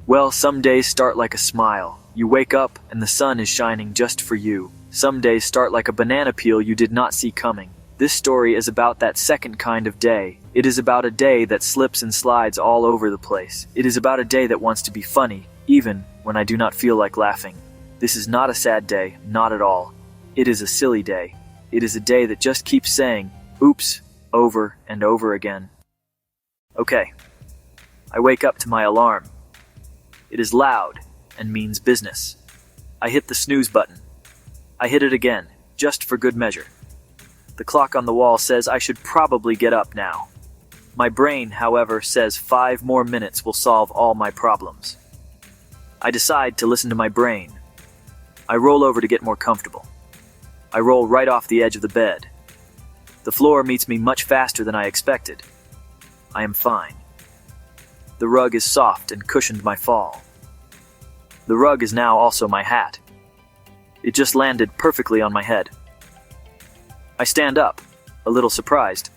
Well, some days start like a smile. You wake up and the sun is shining just for you. Some days start like a banana peel you did not see coming. This story is about that second kind of day. It is about a day that slips and slides all over the place. It is about a day that wants to be funny, even when I do not feel like laughing. This is not a sad day, not at all. It is a silly day. It is a day that just keeps saying, oops, over and over again. Okay, I wake up to my alarm. It is loud and means business. I hit the snooze button. I hit it again, just for good measure. The clock on the wall says I should probably get up now. My brain, however, says 5 more minutes will solve all my problems. I decide to listen to my brain. I roll over to get more comfortable. I roll right off the edge of the bed. The floor meets me much faster than I expected. I am fine. The rug is soft and cushioned my fall. The rug is now also my hat. It just landed perfectly on my head. I stand up, a little surprised.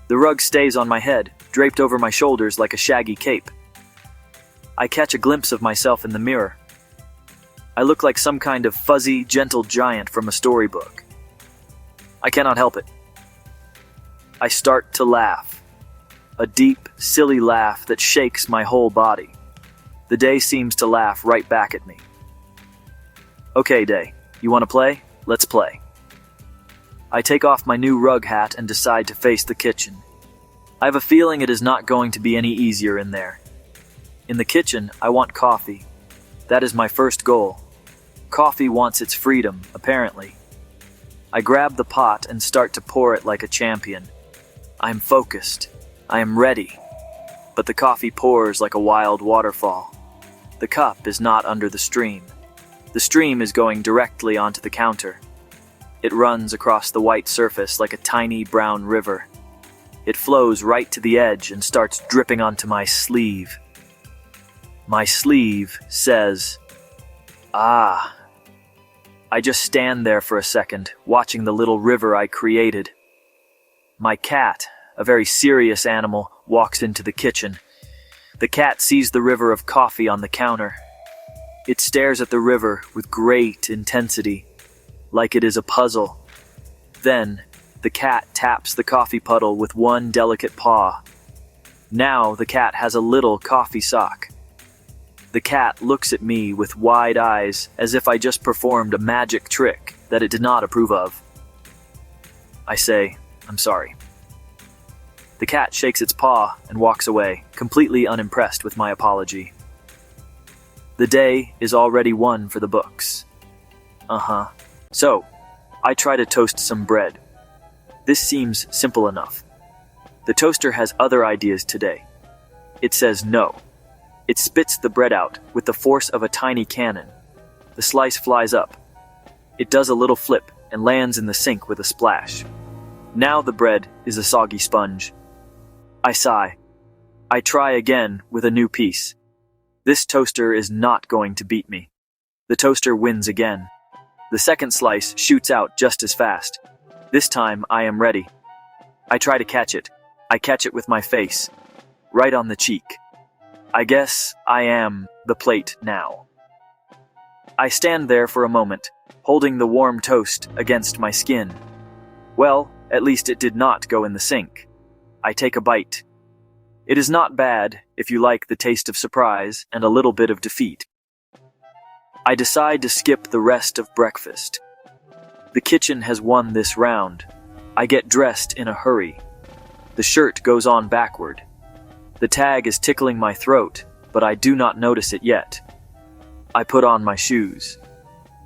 The rug stays on my head, draped over my shoulders like a shaggy cape. I catch a glimpse of myself in the mirror. I look like some kind of fuzzy, gentle giant from a storybook. I cannot help it. I start to laugh. A deep, silly laugh that shakes my whole body. The day seems to laugh right back at me. Okay, day, you want to play? Let's play. I take off my new rug hat and decide to face the kitchen. I have a feeling it is not going to be any easier in there. In the kitchen, I want coffee. That is my first goal. Coffee wants its freedom, apparently. I grab the pot and start to pour it like a champion. I am focused. I am ready. But the coffee pours like a wild waterfall. The cup is not under the stream. The stream is going directly onto the counter. It runs across the white surface like a tiny brown river. It flows right to the edge and starts dripping onto my sleeve. My sleeve says, "Ah." I just stand there for a second, watching the little river I created. My cat, a very serious animal, walks into the kitchen. The cat sees the river of coffee on the counter. It stares at the river with great intensity, like it is a puzzle. Then, the cat taps the coffee puddle with one delicate paw. Now the cat has a little coffee sock. The cat looks at me with wide eyes as if I just performed a magic trick that it did not approve of. I say, "I'm sorry." The cat shakes its paw and walks away, completely unimpressed with my apology. The day is already won for the books. So, I try to toast some bread. This seems simple enough. The toaster has other ideas today. It says no. It spits the bread out with the force of a tiny cannon. The slice flies up. It does a little flip and lands in the sink with a splash. Now the bread is a soggy sponge. I sigh. I try again with a new piece. This toaster is not going to beat me. The toaster wins again. The second slice shoots out just as fast. This time I am ready. I try to catch it. I catch it with my face, right on the cheek. I guess I am the plate now. I stand there for a moment, holding the warm toast against my skin. Well, at least it did not go in the sink. I take a bite. It is not bad if you like the taste of surprise and a little bit of defeat. I decide to skip the rest of breakfast. The kitchen has won this round. I get dressed in a hurry. The shirt goes on backward. The tag is tickling my throat, but I do not notice it yet. I put on my shoes.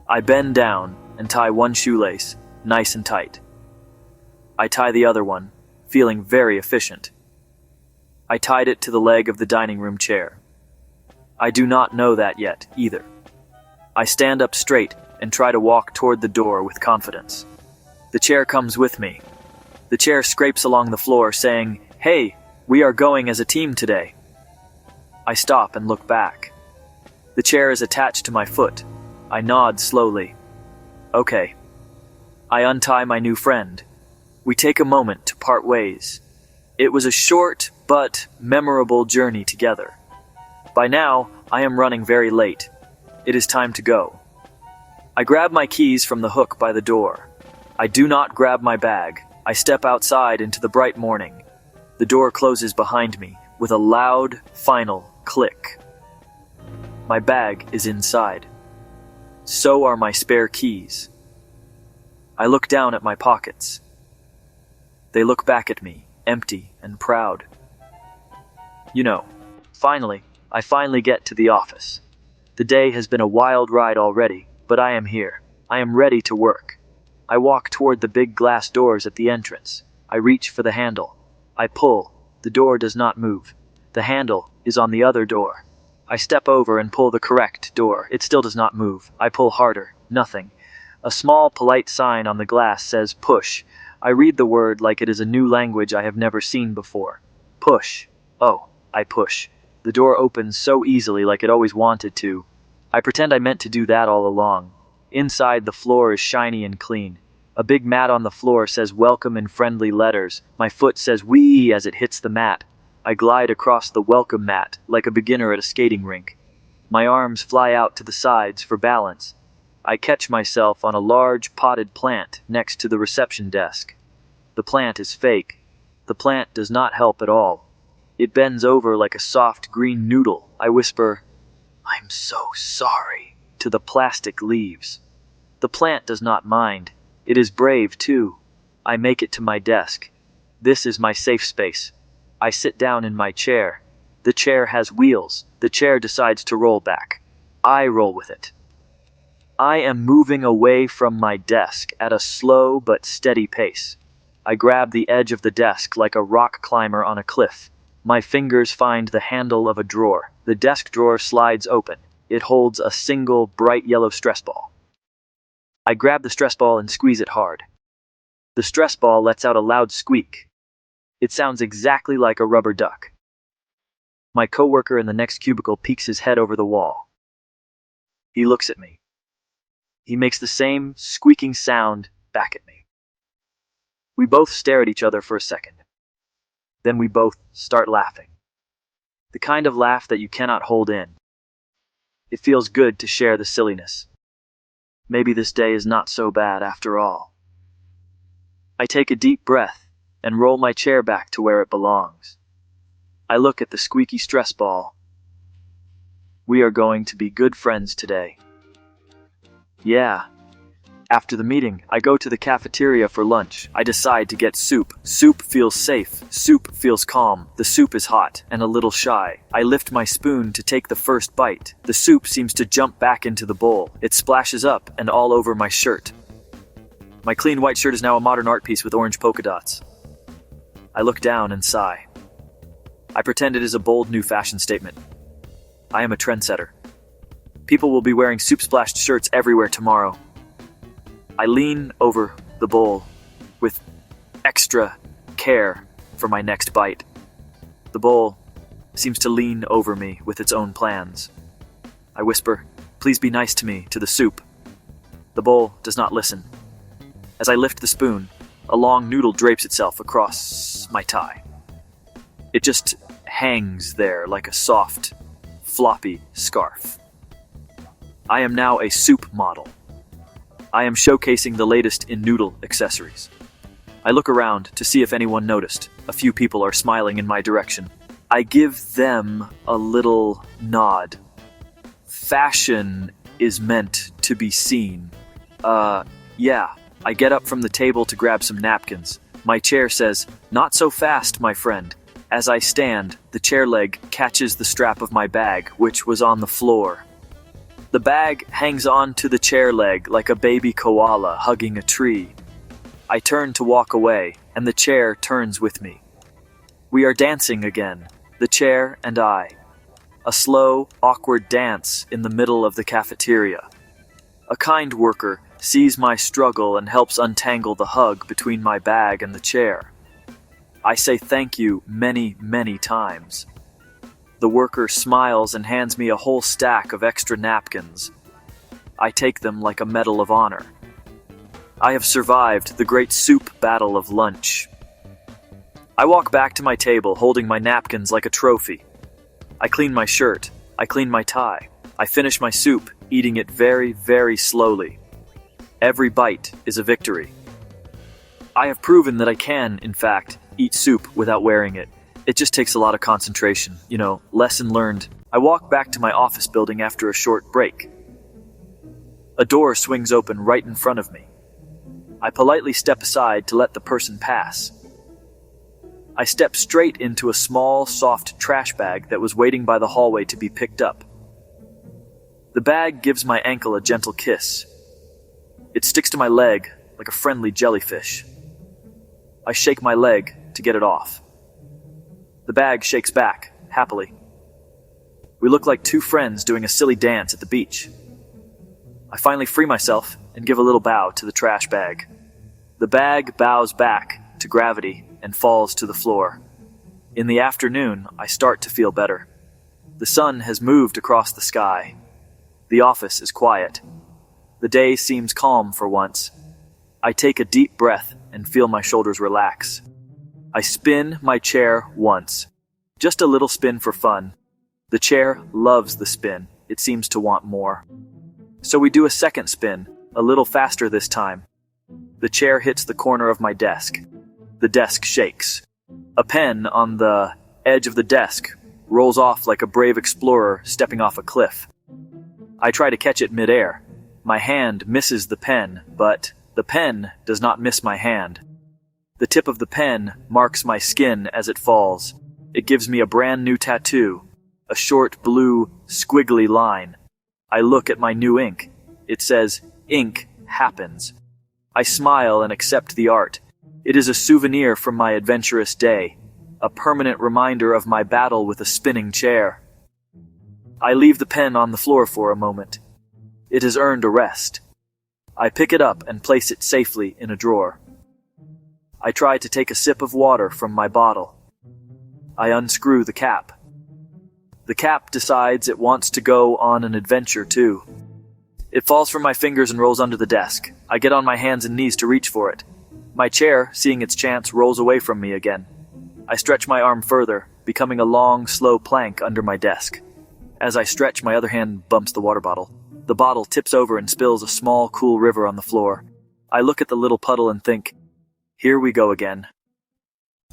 I bend down and tie one shoelace, nice and tight. I tie the other one, feeling very efficient. I tied it to the leg of the dining room chair. I do not know that yet, either. I stand up straight and try to walk toward the door with confidence. The chair comes with me. The chair scrapes along the floor, saying, "Hey, we are going as a team today." I stop and look back. The chair is attached to my foot. I nod slowly. Okay. I untie my new friend. We take a moment to part ways. It was a short but memorable journey together. By now, I am running very late. It is time to go. I grab my keys from the hook by the door. I do not grab my bag. I step outside into the bright morning. The door closes behind me with a loud, final click. My bag is inside. So are my spare keys. I look down at my pockets. They look back at me, empty and proud. I finally get to the office. The day has been a wild ride already, but I am here. I am ready to work. I walk toward the big glass doors at the entrance. I reach for the handle. I pull. The door does not move. The handle is on the other door. I step over and pull the correct door. It still does not move. I pull harder. Nothing. A small, polite sign on the glass says push. I read the word like it is a new language I have never seen before. Push. Oh, I push. The door opens so easily like it always wanted to. I pretend I meant to do that all along. Inside, the floor is shiny and clean. A big mat on the floor says welcome in friendly letters. My foot says wee as it hits the mat. I glide across the welcome mat like a beginner at a skating rink. My arms fly out to the sides for balance. I catch myself on a large potted plant next to the reception desk. The plant is fake. The plant does not help at all. It bends over like a soft green noodle. I whisper, "I'm so sorry," to the plastic leaves. The plant does not mind. It is brave, too. I make it to my desk. This is my safe space. I sit down in my chair. The chair has wheels. The chair decides to roll back. I roll with it. I am moving away from my desk at a slow but steady pace. I grab the edge of the desk like a rock climber on a cliff. My fingers find the handle of a drawer. The desk drawer slides open. It holds a single bright yellow stress ball. I grab the stress ball and squeeze it hard. The stress ball lets out a loud squeak. It sounds exactly like a rubber duck. My coworker in the next cubicle peeks his head over the wall. He looks at me. He makes the same squeaking sound back at me. We both stare at each other for a second. Then we both start laughing. The kind of laugh that you cannot hold in. It feels good to share the silliness. Maybe this day is not so bad after all. I take a deep breath and roll my chair back to where it belongs. I look at the squeaky stress ball. We are going to be good friends today. Yeah. After the meeting, I go to the cafeteria for lunch. I decide to get soup. Soup feels safe. Soup feels calm. The soup is hot and a little shy. I lift my spoon to take the first bite. The soup seems to jump back into the bowl. It splashes up and all over my shirt. My clean white shirt is now a modern art piece with orange polka dots. I look down and sigh. I pretend it is a bold new fashion statement. I am a trendsetter. People will be wearing soup-splashed shirts everywhere tomorrow. I lean over the bowl with extra care for my next bite. The bowl seems to lean over me with its own plans. I whisper, "Please be nice to me," to the soup. The bowl does not listen. As I lift the spoon, a long noodle drapes itself across my tie. It just hangs there like a soft, floppy scarf. I am now a soup model. I am showcasing the latest in noodle accessories. I look around to see if anyone noticed. A few people are smiling in my direction. I give them a little nod. Fashion is meant to be seen. Yeah. I get up from the table to grab some napkins. My chair says, "Not so fast, my friend." As I stand, the chair leg catches the strap of my bag, which was on the floor. The bag hangs on to the chair leg like a baby koala hugging a tree. I turn to walk away, and the chair turns with me. We are dancing again, the chair and I. A slow, awkward dance in the middle of the cafeteria. A kind worker sees my struggle and helps untangle the hug between my bag and the chair. I say thank you many, many times. The worker smiles and hands me a whole stack of extra napkins. I take them like a medal of honor. I have survived the great soup battle of lunch. I walk back to my table holding my napkins like a trophy. I clean my shirt. I clean my tie. I finish my soup, eating it very, very slowly. Every bite is a victory. I have proven that I can, in fact, eat soup without wearing it. It just takes a lot of concentration. Lesson learned. I walk back to my office building after a short break. A door swings open right in front of me. I politely step aside to let the person pass. I step straight into a small, soft trash bag that was waiting by the hallway to be picked up. The bag gives my ankle a gentle kiss. It sticks to my leg like a friendly jellyfish. I shake my leg to get it off. The bag shakes back, happily. We look like two friends doing a silly dance at the beach. I finally free myself and give a little bow to the trash bag. The bag bows back to gravity and falls to the floor. In the afternoon, I start to feel better. The sun has moved across the sky. The office is quiet. The day seems calm for once. I take a deep breath and feel my shoulders relax. I spin my chair once. Just a little spin for fun. The chair loves the spin. It seems to want more. So we do a second spin, a little faster this time. The chair hits the corner of my desk. The desk shakes. A pen on the edge of the desk rolls off like a brave explorer stepping off a cliff. I try to catch it midair. My hand misses the pen, but the pen does not miss my hand. The tip of the pen marks my skin as it falls. It gives me a brand new tattoo, a short blue squiggly line. I look at my new ink. It says, "Ink happens." I smile and accept the art. It is a souvenir from my adventurous day, a permanent reminder of my battle with a spinning chair. I leave the pen on the floor for a moment. It has earned a rest. I pick it up and place it safely in a drawer. I try to take a sip of water from my bottle. I unscrew the cap. The cap decides it wants to go on an adventure too. It falls from my fingers and rolls under the desk. I get on my hands and knees to reach for it. My chair, seeing its chance, rolls away from me again. I stretch my arm further, becoming a long, slow plank under my desk. As I stretch, my other hand bumps the water bottle. The bottle tips over and spills a small, cool river on the floor. I look at the little puddle and think, here we go again.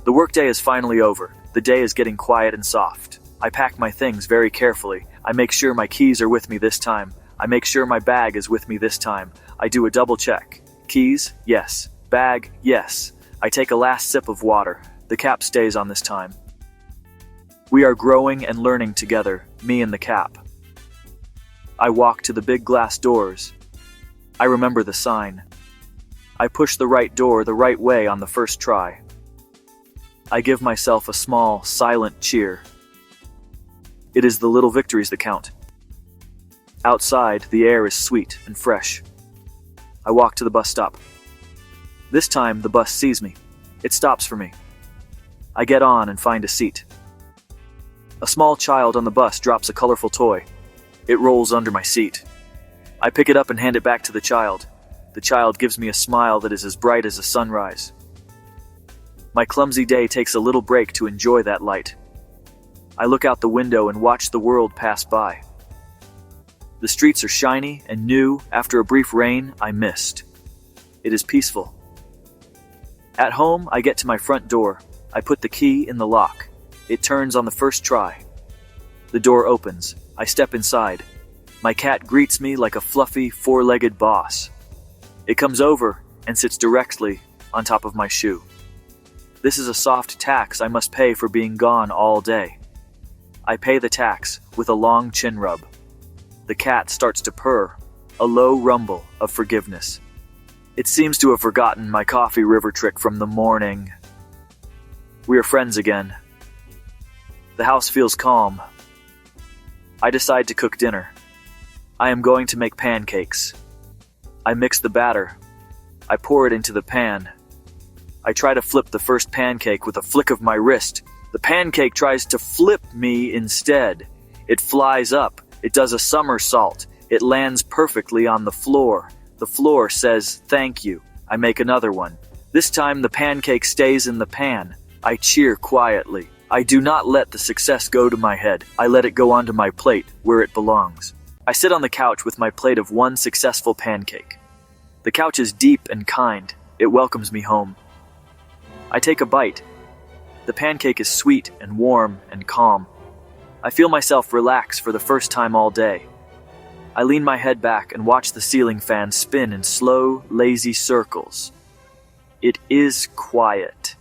The workday is finally over. The day is getting quiet and soft. I pack my things very carefully. I make sure my keys are with me this time. I make sure my bag is with me this time. I do a double check. Keys? Yes. Bag? Yes. I take a last sip of water. The cap stays on this time. We are growing and learning together, me and the cap. I walk to the big glass doors. I remember the sign. I push the right door the right way on the first try. I give myself a small, silent cheer. It is the little victories that count. Outside, the air is sweet and fresh. I walk to the bus stop. This time, the bus sees me. It stops for me. I get on and find a seat. A small child on the bus drops a colorful toy. It rolls under my seat. I pick it up and hand it back to the child. The child gives me a smile that is as bright as a sunrise. My clumsy day takes a little break to enjoy that light. I look out the window and watch the world pass by. The streets are shiny and new after a brief rain I missed. It is peaceful. At home, I get to my front door. I put the key in the lock. It turns on the first try. The door opens. I step inside. My cat greets me like a fluffy, four-legged boss. It comes over and sits directly on top of my shoe. This is a soft tax I must pay for being gone all day. I pay the tax with a long chin rub. The cat starts to purr, a low rumble of forgiveness. It seems to have forgotten my coffee river trick from the morning. We are friends again. The house feels calm. I decide to cook dinner. I am going to make pancakes. I mix the batter. I pour it into the pan. I try to flip the first pancake with a flick of my wrist. The pancake tries to flip me instead. It flies up. It does a somersault. It lands perfectly on the floor. The floor says, "Thank you." I make another one. This time the pancake stays in the pan. I cheer quietly. I do not let the success go to my head. I let it go onto my plate, where it belongs. I sit on the couch with my plate of one successful pancake. The couch is deep and kind. It welcomes me home. I take a bite. The pancake is sweet and warm and calm. I feel myself relax for the first time all day. I lean my head back and watch the ceiling fan spin in slow, lazy circles. It is quiet.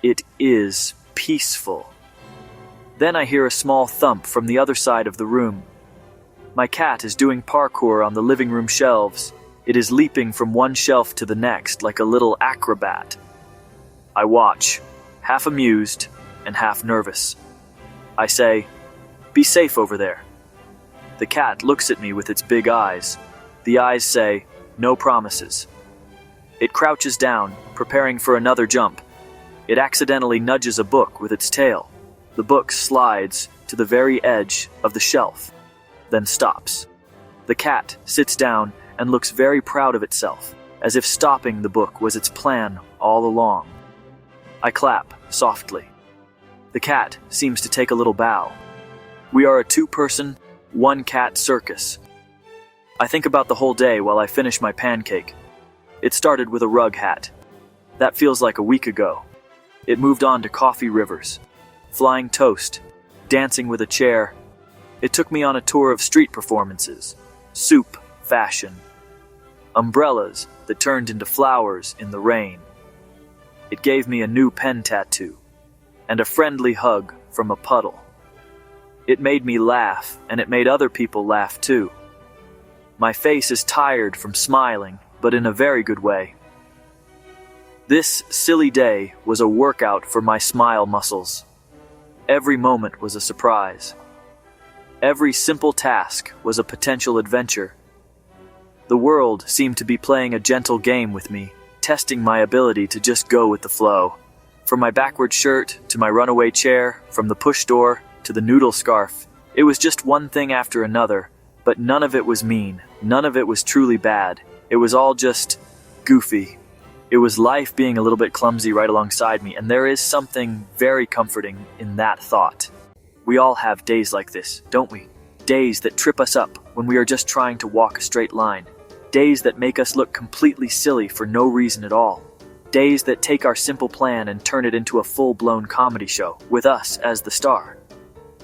It is peaceful. Then I hear a small thump from the other side of the room. My cat is doing parkour on the living room shelves. It is leaping from one shelf to the next like a little acrobat. I watch, half amused and half nervous. I say, "Be safe over there." The cat looks at me with its big eyes. The eyes say, "No promises." It crouches down, preparing for another jump. It accidentally nudges a book with its tail. The book slides to the very edge of the shelf, then stops. The cat sits down and looks very proud of itself, as if stopping the book was its plan all along. I clap softly. The cat seems to take a little bow. We are a two-person, one-cat circus. I think about the whole day while I finish my pancake. It started with a rug hat. That feels like a week ago. It moved on to coffee rivers, flying toast, dancing with a chair. It took me on a tour of street performances, soup, fashion, umbrellas that turned into flowers in the rain. It gave me a new pen tattoo and a friendly hug from a puddle. It made me laugh, and it made other people laugh too. My face is tired from smiling, but in a very good way. This silly day was a workout for my smile muscles. Every moment was a surprise. Every simple task was a potential adventure. The world seemed to be playing a gentle game with me, testing my ability to just go with the flow. From my backward shirt to my runaway chair, from the push door to the noodle scarf, it was just one thing after another, but none of it was mean, none of it was truly bad. It was all just goofy. It was life being a little bit clumsy right alongside me, and there is something very comforting in that thought. We all have days like this, don't we? Days that trip us up when we are just trying to walk a straight line. Days that make us look completely silly for no reason at all. Days that take our simple plan and turn it into a full-blown comedy show, with us as the star.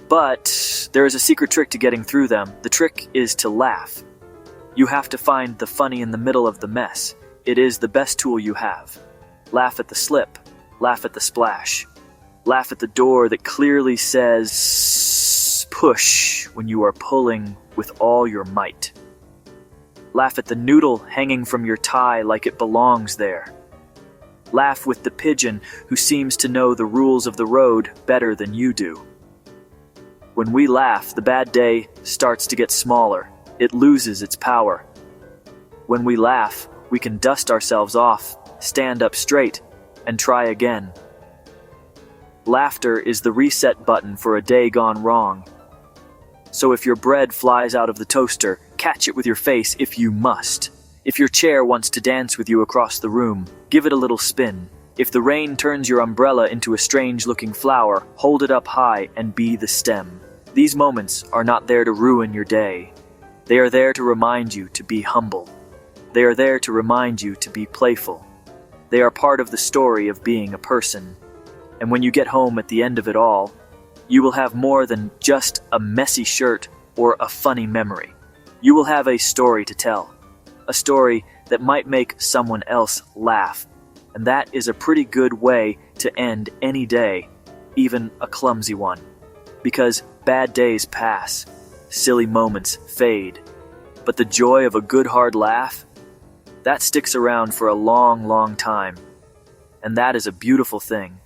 But there is a secret trick to getting through them. The trick is to laugh. You have to find the funny in the middle of the mess. It is the best tool you have. Laugh at the slip. Laugh at the splash. Laugh at the door that clearly says push when you are pulling with all your might. Laugh at the noodle hanging from your tie like it belongs there. Laugh with the pigeon who seems to know the rules of the road better than you do. When we laugh, the bad day starts to get smaller. It loses its power. When we laugh, we can dust ourselves off, stand up straight, and try again. Laughter is the reset button for a day gone wrong. So if your bread flies out of the toaster, catch it with your face if you must. If your chair wants to dance with you across the room, give it a little spin. If the rain turns your umbrella into a strange-looking flower, hold it up high and be the stem. These moments are not there to ruin your day. They are there to remind you to be humble. They are there to remind you to be playful. They are part of the story of being a person. And when you get home at the end of it all, you will have more than just a messy shirt or a funny memory. You will have a story to tell. A story that might make someone else laugh. And that is a pretty good way to end any day, even a clumsy one. Because bad days pass, silly moments fade, but the joy of a good hard laugh, that sticks around for a long, long time. And that is a beautiful thing.